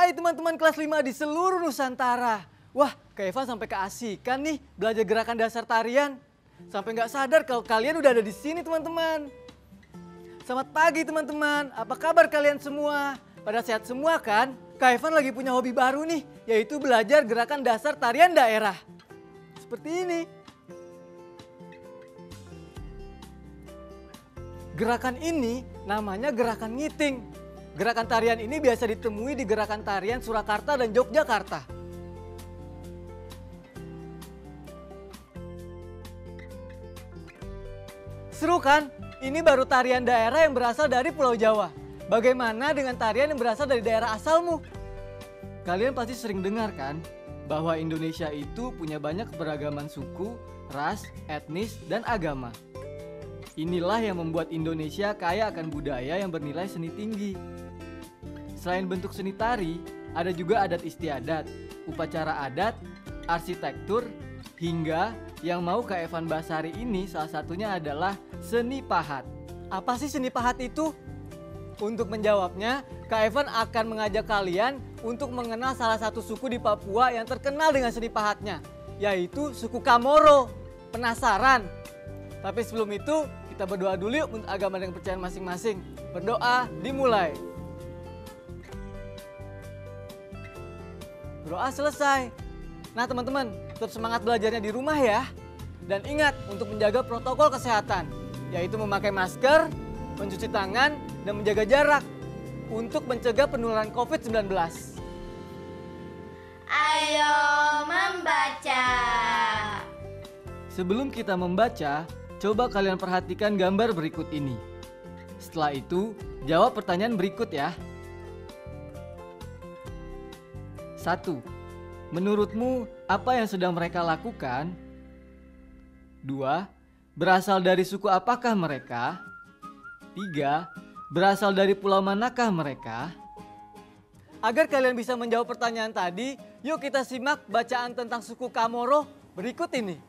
Hai teman-teman kelas 5 di seluruh Nusantara. Wah, Kak Evan sampai keasikan nih belajar gerakan dasar tarian. Sampai nggak sadar kalau kalian udah ada di sini teman-teman. Selamat pagi teman-teman, apa kabar kalian semua? Pada sehat semua kan? Kak Evan lagi punya hobi baru nih, yaitu belajar gerakan dasar tarian daerah. Seperti ini. Gerakan ini namanya gerakan ngiting. Gerakan tarian ini biasa ditemui di gerakan tarian Surakarta dan Yogyakarta. Seru kan? Ini baru tarian daerah yang berasal dari Pulau Jawa. Bagaimana dengan tarian yang berasal dari daerah asalmu? Kalian pasti sering dengar kan? Bahwa Indonesia itu punya banyak keberagaman suku, ras, etnis, dan agama. Inilah yang membuat Indonesia kaya akan budaya yang bernilai seni tinggi. Selain bentuk seni tari, ada juga adat istiadat, upacara adat, arsitektur, hingga yang mau Kak Evan Basari ini salah satunya adalah seni pahat. Apa sih seni pahat itu? Untuk menjawabnya, Kak Evan akan mengajak kalian untuk mengenal salah satu suku di Papua yang terkenal dengan seni pahatnya, yaitu suku Kamoro. Penasaran? Tapi sebelum itu, kita berdoa dulu yuk untuk agama dan kepercayaan masing-masing. Berdoa dimulai. Doa selesai. Nah teman-teman, tetap semangat belajarnya di rumah ya. Dan ingat untuk menjaga protokol kesehatan, yaitu memakai masker, mencuci tangan, dan menjaga jarak untuk mencegah penularan COVID-19. Ayo membaca. Sebelum kita membaca, coba kalian perhatikan gambar berikut ini. Setelah itu, jawab pertanyaan berikut ya. 1. Menurutmu apa yang sedang mereka lakukan? 2. Berasal dari suku apakah mereka? 3. Berasal dari pulau manakah mereka? Agar kalian bisa menjawab pertanyaan tadi, yuk kita simak bacaan tentang suku Kamoro berikut ini.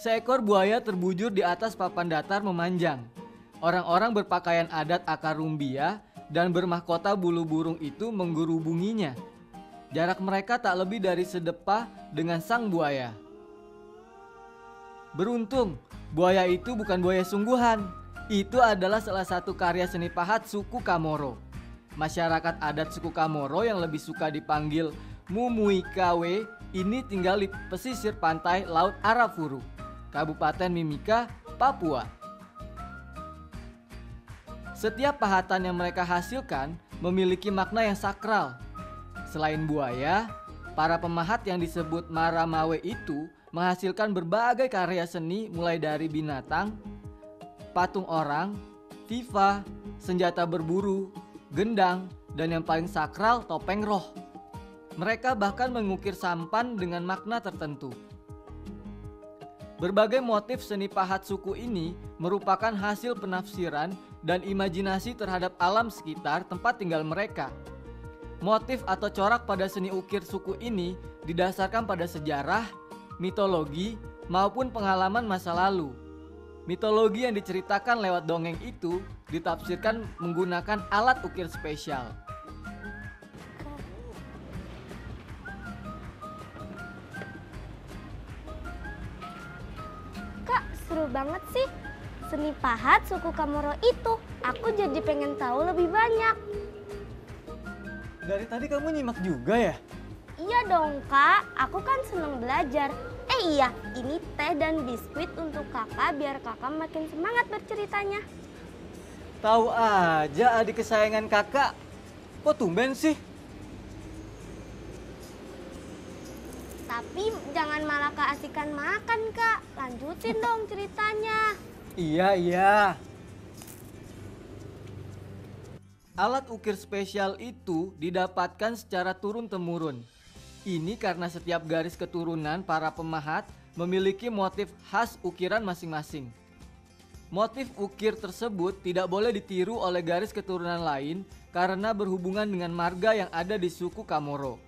Seekor buaya terbujur di atas papan datar memanjang. Orang-orang berpakaian adat akarumbia dan bermahkota bulu burung itu menggerubunginya. Jarak mereka tak lebih dari sedepah dengan sang buaya. Beruntung, buaya itu bukan buaya sungguhan. Itu adalah salah satu karya seni pahat suku Kamoro. Masyarakat adat suku Kamoro yang lebih suka dipanggil Mumuikawe ini tinggal di pesisir pantai Laut Arafuru, Kabupaten Mimika, Papua. Setiap pahatan yang mereka hasilkan memiliki makna yang sakral. Selain buaya, para pemahat yang disebut Maramawe itu menghasilkan berbagai karya seni mulai dari binatang, patung orang, tifa, senjata berburu, gendang, dan yang paling sakral topeng roh. Mereka bahkan mengukir sampan dengan makna tertentu. Berbagai motif seni pahat suku ini merupakan hasil penafsiran dan imajinasi terhadap alam sekitar tempat tinggal mereka. Motif atau corak pada seni ukir suku ini didasarkan pada sejarah, mitologi, maupun pengalaman masa lalu. Mitologi yang diceritakan lewat dongeng itu ditafsirkan menggunakan alat ukir spesial. seru banget sih. Seni pahat suku Kamoro itu, aku jadi pengen tahu lebih banyak. Dari tadi kamu nyimak juga ya? Iya dong kak, aku kan seneng belajar. Iya, ini teh dan biskuit untuk kakak biar kakak makin semangat berceritanya. Tahu aja adik kesayangan kakak. Kok tumben sih? Tapi jangan malah keasikan makan kak, lanjutin dong ceritanya. Iya. Alat ukir spesial itu didapatkan secara turun-temurun. Ini karena setiap garis keturunan para pemahat memiliki motif khas ukiran masing-masing. Motif ukir tersebut tidak boleh ditiru oleh garis keturunan lain karena berhubungan dengan marga yang ada di suku Kamoro.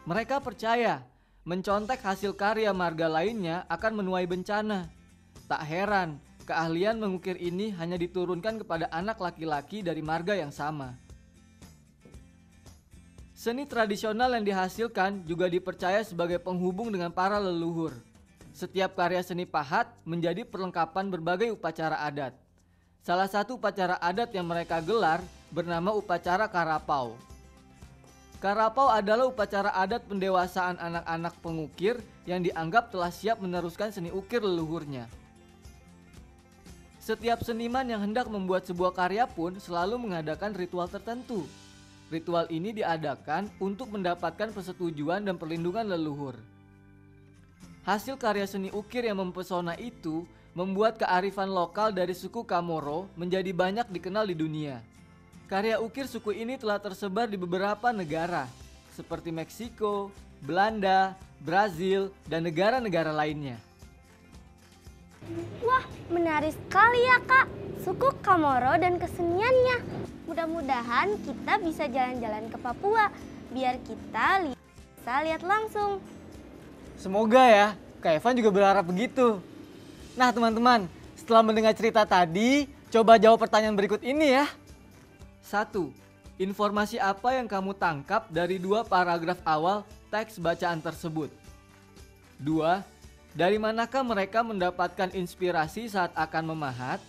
Mereka percaya mencontek hasil karya marga lainnya akan menuai bencana. Tak heran, keahlian mengukir ini hanya diturunkan kepada anak laki-laki dari marga yang sama. Seni tradisional yang dihasilkan juga dipercaya sebagai penghubung dengan para leluhur. Setiap karya seni pahat menjadi perlengkapan berbagai upacara adat. Salah satu upacara adat yang mereka gelar bernama upacara Karapau. Karapau adalah upacara adat pendewasaan anak-anak pengukir yang dianggap telah siap meneruskan seni ukir leluhurnya. Setiap seniman yang hendak membuat sebuah karya pun selalu mengadakan ritual tertentu. Ritual ini diadakan untuk mendapatkan persetujuan dan perlindungan leluhur. Hasil karya seni ukir yang mempesona itu membuat kearifan lokal dari suku Kamoro menjadi banyak dikenal di dunia. Karya ukir suku ini telah tersebar di beberapa negara, seperti Meksiko, Belanda, Brazil, dan negara-negara lainnya. Wah, menarik sekali ya kak, suku Kamoro dan keseniannya. Mudah-mudahan kita bisa jalan-jalan ke Papua, biar kita bisa lihat langsung. Semoga ya, Kak Evan juga berharap begitu. Nah teman-teman, setelah mendengar cerita tadi, coba jawab pertanyaan berikut ini ya. 1. Informasi apa yang kamu tangkap dari 2 paragraf awal teks bacaan tersebut? 2. Dari manakah mereka mendapatkan inspirasi saat akan memahat?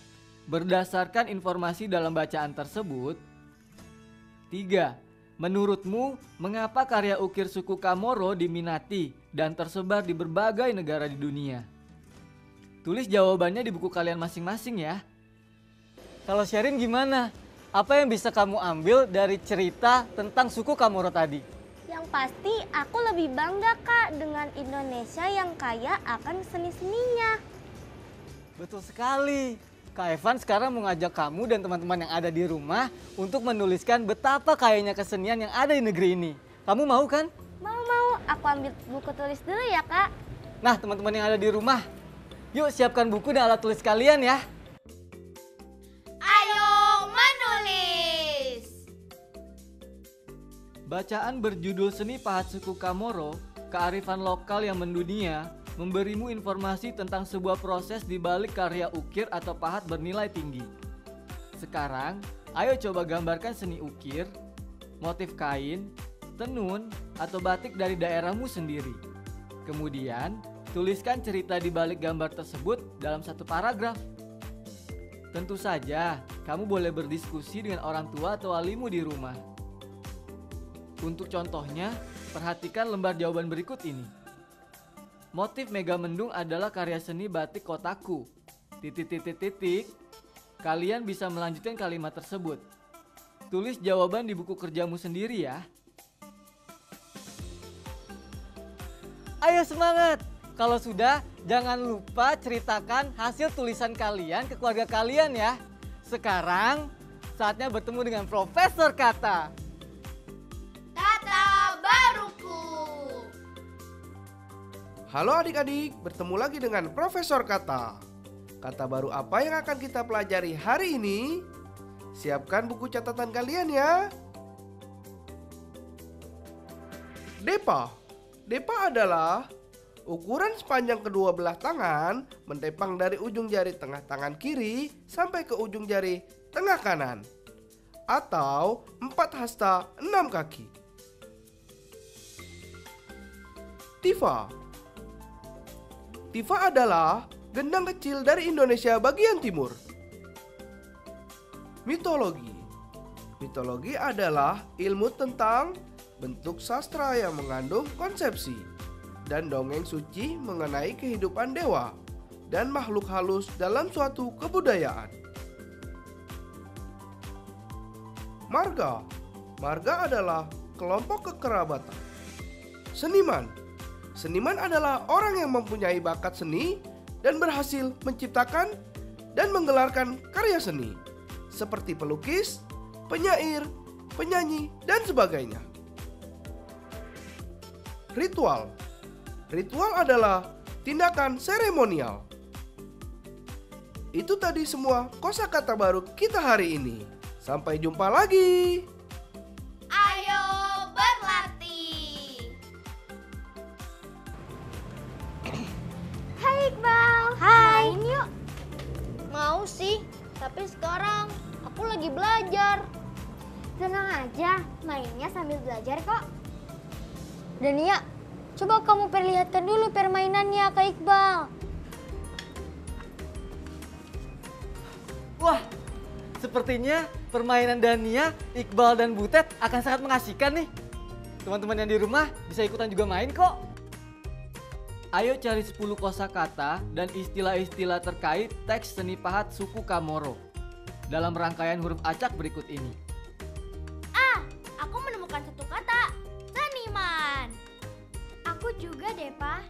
Berdasarkan informasi dalam bacaan tersebut. 3. Menurutmu, mengapa karya ukir suku Kamoro diminati dan tersebar di berbagai negara di dunia? Tulis jawabannya di buku kalian masing-masing ya. Kalau Sherin gimana? Apa yang bisa kamu ambil dari cerita tentang suku Kamoro tadi? Yang pasti aku lebih bangga kak dengan Indonesia yang kaya akan seni-seninya. Betul sekali. Kak Evan sekarang mengajak kamu dan teman-teman yang ada di rumah untuk menuliskan betapa kayanya kesenian yang ada di negeri ini. Kamu mau kan? Mau, aku ambil buku tulis dulu ya kak. Nah teman-teman yang ada di rumah, yuk siapkan buku dan alat tulis kalian ya. Ayo menulis. Bacaan berjudul Seni Pahat Suku Kamoro, Kearifan Lokal yang Mendunia, memberimu informasi tentang sebuah proses di balik karya ukir atau pahat bernilai tinggi. Sekarang, ayo coba gambarkan seni ukir, motif kain, tenun, atau batik dari daerahmu sendiri. Kemudian, tuliskan cerita di balik gambar tersebut dalam 1 paragraf. Tentu saja, kamu boleh berdiskusi dengan orang tua atau walimu di rumah. Untuk contohnya, perhatikan lembar jawaban berikut ini. Motif Megamendung adalah karya seni batik kotaku. Kalian bisa melanjutkan kalimat tersebut. Tulis jawaban di buku kerjamu sendiri ya. Ayo semangat! Kalau sudah, jangan lupa ceritakan hasil tulisan kalian ke keluarga kalian ya. Sekarang, saatnya bertemu dengan Profesor Kata. Kata baruku. Halo adik-adik, bertemu lagi dengan Profesor Kata. Kata baru apa yang akan kita pelajari hari ini? Siapkan buku catatan kalian ya. Depa. Depa adalah ukuran sepanjang kedua belah tangan mentepang dari ujung jari tengah tangan kiri sampai ke ujung jari tengah kanan. Atau 4 hasta 6 kaki. Tifa. Tifa adalah gendang kecil dari Indonesia bagian timur. Mitologi. Mitologi adalah ilmu tentang bentuk sastra yang mengandung konsepsi dan dongeng suci mengenai kehidupan dewa dan makhluk halus dalam suatu kebudayaan. Marga. Marga adalah kelompok kekerabatan. Seniman. Seniman adalah orang yang mempunyai bakat seni dan berhasil menciptakan dan menggelarkan karya seni seperti pelukis, penyair, penyanyi, dan sebagainya. Ritual. Ritual adalah tindakan seremonial. Itu tadi semua kosakata baru kita hari ini. Sampai jumpa lagi. Ayo berlatih. Hai Iqbal. Hai. Main yuk. Mau sih, tapi sekarang aku lagi belajar. Tenang aja, mainnya sambil belajar kok. Dania, coba kamu perlihatkan dulu permainannya ke Iqbal. Wah, sepertinya permainan Dania, Iqbal, dan Butet akan sangat mengasihkan nih. Teman-teman yang di rumah bisa ikutan juga main kok. Ayo cari 10 kosakata dan istilah-istilah terkait teks seni pahat suku Kamoro dalam rangkaian huruf acak berikut ini. Aku menemukan satu kata, seniman. Aku juga deh, Pak.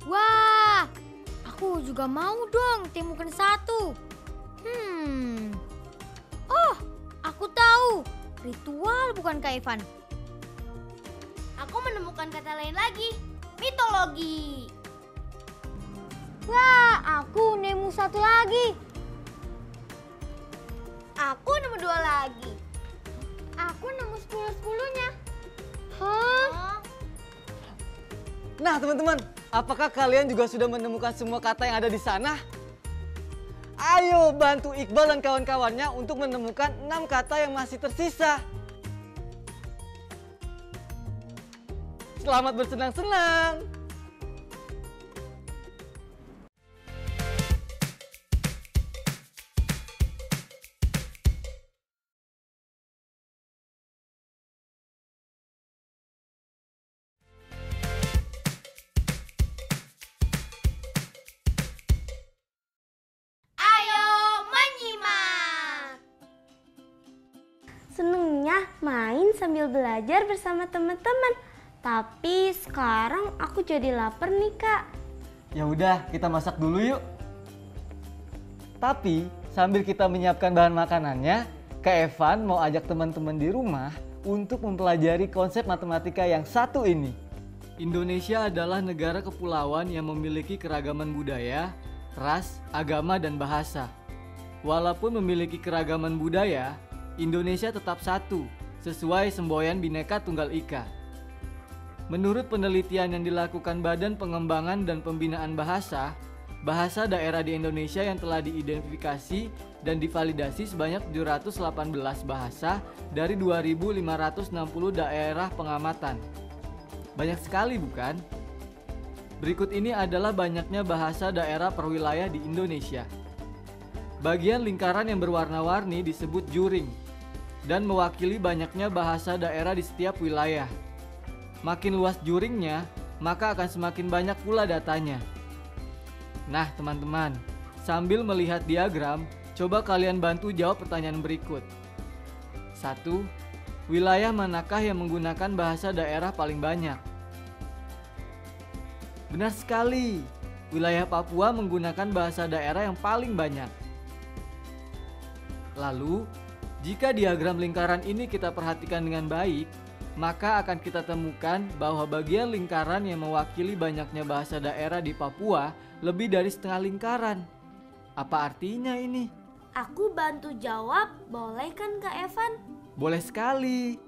Wah, aku juga mau dong temukan satu. Oh, aku tahu. Ritual bukan Kak Evan. Aku menemukan kata lain lagi, mitologi. Wah, aku nemu satu lagi. Aku nemu 2 lagi. Aku nemu 10-10-nya. Hah? Nah teman-teman, apakah kalian juga sudah menemukan semua kata yang ada di sana? Ayo bantu Iqbal dan kawan-kawannya untuk menemukan 6 kata yang masih tersisa. Selamat bersenang-senang. Ayo menyimak. Senengnya main sambil belajar bersama teman-teman. Tapi sekarang aku jadi lapar nih, Kak. Ya udah, kita masak dulu yuk. Tapi sambil kita menyiapkan bahan makanannya, Kak Evan mau ajak teman-teman di rumah untuk mempelajari konsep matematika yang satu ini. Indonesia adalah negara kepulauan yang memiliki keragaman budaya, ras, agama, dan bahasa. Walaupun memiliki keragaman budaya, Indonesia tetap satu, sesuai semboyan Bhinneka Tunggal Ika. Menurut penelitian yang dilakukan Badan Pengembangan dan Pembinaan Bahasa, bahasa daerah di Indonesia yang telah diidentifikasi dan divalidasi sebanyak 718 bahasa dari 2.560 daerah pengamatan. Banyak sekali bukan? Berikut ini adalah banyaknya bahasa daerah per wilayah di Indonesia. Bagian lingkaran yang berwarna-warni disebut juring dan mewakili banyaknya bahasa daerah di setiap wilayah. Makin luas juringnya, maka akan semakin banyak pula datanya. Nah teman-teman, sambil melihat diagram, coba kalian bantu jawab pertanyaan berikut. 1. Wilayah manakah yang menggunakan bahasa daerah paling banyak? Benar sekali, wilayah Papua menggunakan bahasa daerah yang paling banyak. Lalu, jika diagram lingkaran ini kita perhatikan dengan baik, maka akan kita temukan bahwa bagian lingkaran yang mewakili banyaknya bahasa daerah di Papua lebih dari setengah lingkaran. Apa artinya ini? Aku bantu jawab, boleh kan Kak Evan? Boleh sekali.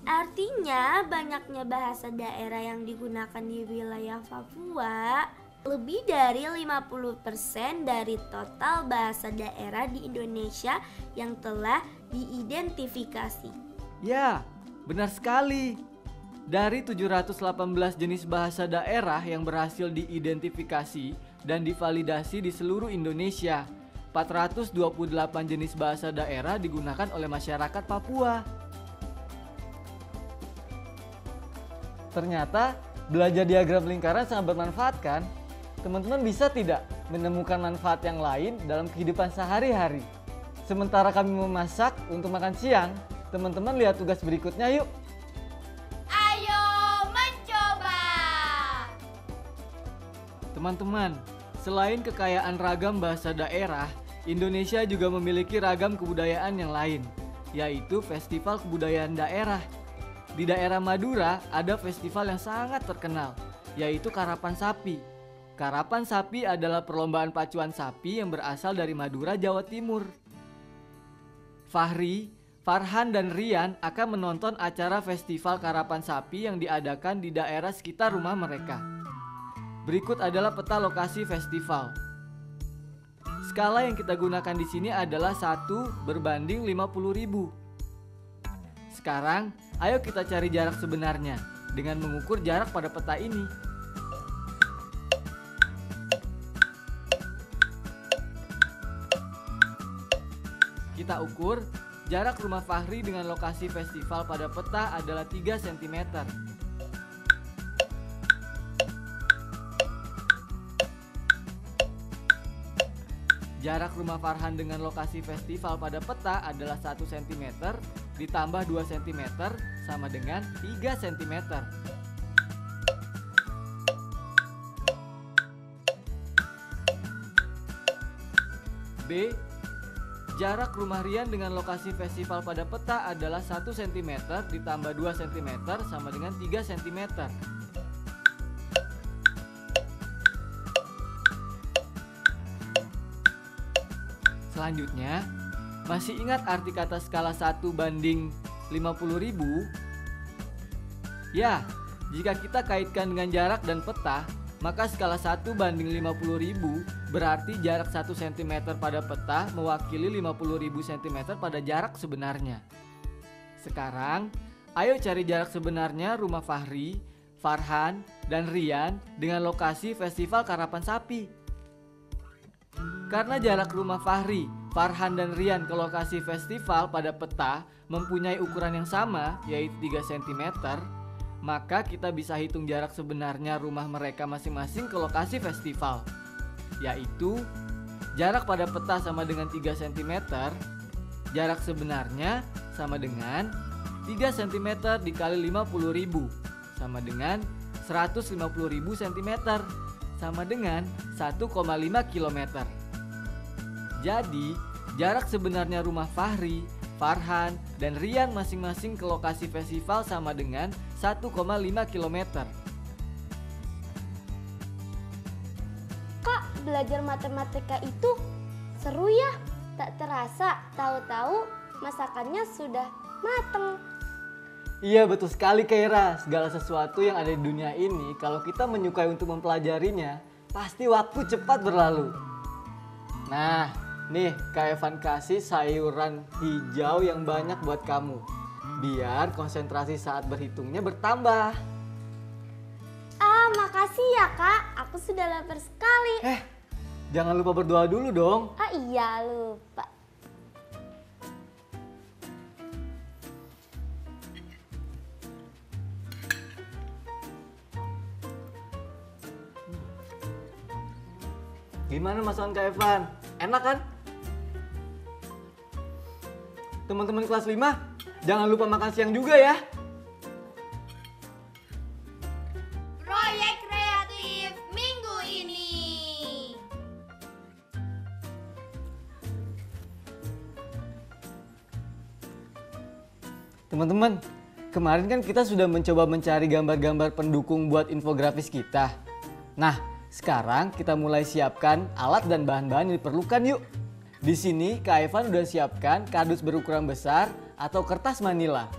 Artinya banyaknya bahasa daerah yang digunakan di wilayah Papua lebih dari 50% dari total bahasa daerah di Indonesia yang telah diidentifikasi. Ya, benar sekali. Dari 718 jenis bahasa daerah yang berhasil diidentifikasi, dan divalidasi di seluruh Indonesia. 428 jenis bahasa daerah digunakan oleh masyarakat Papua. Ternyata belajar diagram lingkaran sangat bermanfaat kan? Teman-teman bisa tidak menemukan manfaat yang lain dalam kehidupan sehari-hari? Sementara kami memasak untuk makan siang, teman-teman lihat tugas berikutnya yuk. Ayo mencoba. Teman-teman, selain kekayaan ragam bahasa daerah, Indonesia juga memiliki ragam kebudayaan yang lain, yaitu festival kebudayaan daerah. Di daerah Madura ada festival yang sangat terkenal, yaitu Karapan Sapi. Karapan Sapi adalah perlombaan pacuan sapi yang berasal dari Madura, Jawa Timur. Fahri, Farhan, dan Rian akan menonton acara festival Karapan Sapi yang diadakan di daerah sekitar rumah mereka. Berikut adalah peta lokasi festival. Skala yang kita gunakan di sini adalah 1:50.000. Sekarang, ayo kita cari jarak sebenarnya dengan mengukur jarak pada peta ini. Kita ukur, jarak rumah Fahri dengan lokasi festival pada peta adalah 3 cm. Jarak rumah Farhan dengan lokasi festival pada peta adalah 1 cm ditambah 2 cm sama dengan 3 cm. B. Jarak rumah Rian dengan lokasi festival pada peta adalah 1 cm ditambah 2 cm sama dengan 3 cm. Selanjutnya, masih ingat arti kata skala 1:50.000? Ya, jika kita kaitkan dengan jarak dan peta, maka skala 1:50.000 berarti jarak 1 cm pada peta mewakili 50.000 cm pada jarak sebenarnya. Sekarang, ayo cari jarak sebenarnya rumah Fahri, Farhan, dan Rian dengan lokasi festival Karapan Sapi. Karena jarak rumah Fahri, Farhan, dan Rian ke lokasi festival pada peta mempunyai ukuran yang sama, yaitu 3 cm, maka kita bisa hitung jarak sebenarnya rumah mereka masing-masing ke lokasi festival, yaitu jarak pada peta sama dengan 3 cm, jarak sebenarnya sama dengan 3 cm dikali 50.000 sama dengan 150.000 cm sama dengan 1,5 km. Jadi, jarak sebenarnya rumah Fahri, Farhan, dan Rian masing-masing ke lokasi festival sama dengan 1,5 km. Kak, belajar matematika itu seru ya. Tak terasa, tahu-tahu masakannya sudah mateng. Iya, betul sekali Kaira. Segala sesuatu yang ada di dunia ini, kalau kita menyukai untuk mempelajarinya, pasti waktu cepat berlalu. Nah, nih Kak Evan kasih sayuran hijau yang banyak buat kamu, biar konsentrasi saat berhitungnya bertambah. Ah, makasih ya Kak, aku sudah lapar sekali. Jangan lupa berdoa dulu dong. Ah iya, lupa. Gimana masakan Kak Evan? Enak kan? Teman-teman kelas 5, jangan lupa makan siang juga ya. Proyek kreatif minggu ini. Teman-teman, kemarin kan kita sudah mencoba mencari gambar-gambar pendukung buat infografis kita. Nah, sekarang kita mulai siapkan alat dan bahan-bahan yang diperlukan yuk. Di sini Kak Evan udah siapkan kardus berukuran besar atau kertas manila,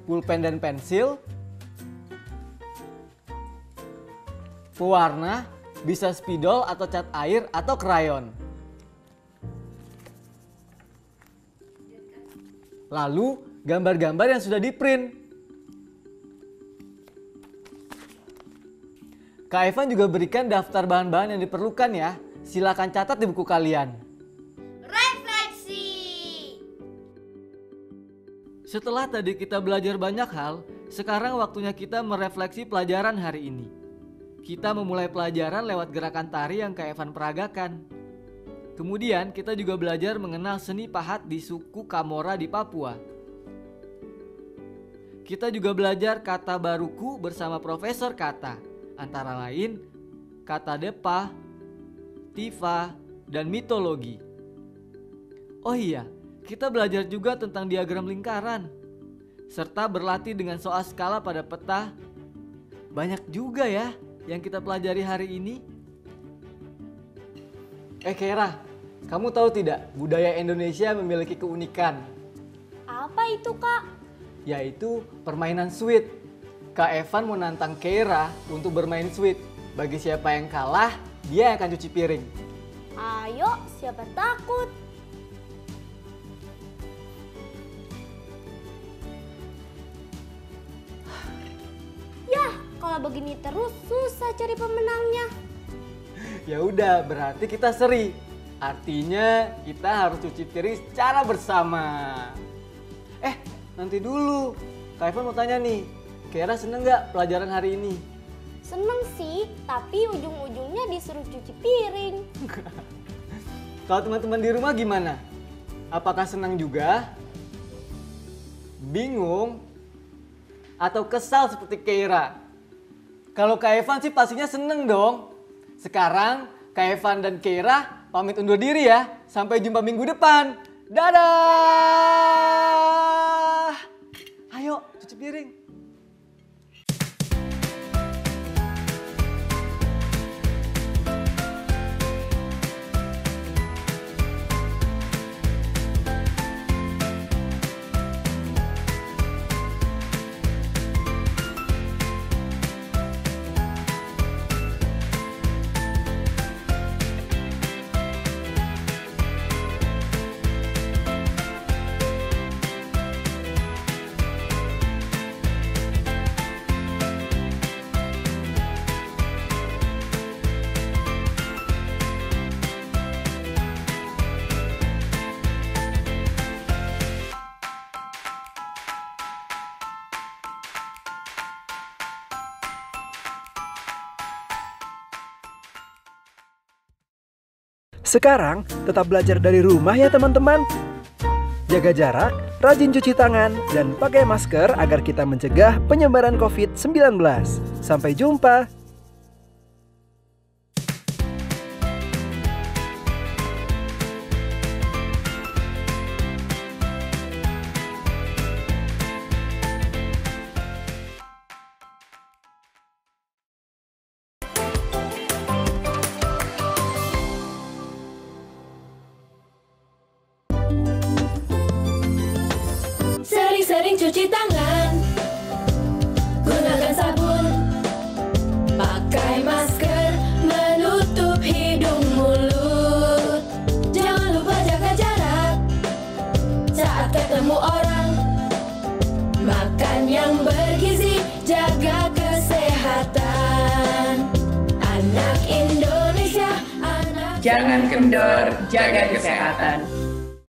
pulpen dan pensil, pewarna, bisa spidol atau cat air atau krayon. Lalu gambar-gambar yang sudah di-print. Kak Evan juga berikan daftar bahan-bahan yang diperlukan ya. Silakan catat di buku kalian. Refleksi. Setelah tadi kita belajar banyak hal, sekarang waktunya kita merefleksi pelajaran hari ini. Kita memulai pelajaran lewat gerakan tari yang Kak Evan peragakan. Kemudian kita juga belajar mengenal seni pahat di suku Kamora di Papua. Kita juga belajar kata baruku bersama Profesor Kata, antara lain kata depa, tifa, dan mitologi. Oh iya, kita belajar juga tentang diagram lingkaran, serta berlatih dengan soal skala pada peta. Banyak juga ya yang kita pelajari hari ini. Kera, kamu tahu tidak budaya Indonesia memiliki keunikan? Apa itu, Kak? Yaitu permainan sweet. Kak Evan mau nantang Kera untuk bermain sweet. Bagi siapa yang kalah, dia yang akan cuci piring. Ayo, siapa takut? Yah, kalau begini terus susah cari pemenangnya. Ya udah, berarti kita seri. Artinya kita harus cuci piring secara bersama. Nanti dulu. Kak Evan mau tanya nih, Kera seneng gak pelajaran hari ini? Seneng sih, tapi ujung-ujungnya disuruh cuci piring. Kalau teman-teman di rumah gimana? Apakah senang juga? Bingung? Atau kesal seperti Kera? Kalau Kak Evan sih pastinya seneng dong. Sekarang Kak Evan dan Kera pamit undur diri ya. Sampai jumpa minggu depan. Dadah! Ayo cuci piring. Sekarang tetap belajar dari rumah ya teman-teman. Jaga jarak, rajin cuci tangan, dan pakai masker agar kita mencegah penyebaran COVID-19. Sampai jumpa. Sering-sering cuci tangan, gunakan sabun, pakai masker, menutup hidung mulut. Jangan lupa jaga jarak saat ketemu orang. Makan yang bergizi, jaga kesehatan. Anak Indonesia, anak Jangan kendor, jaga kesehatan.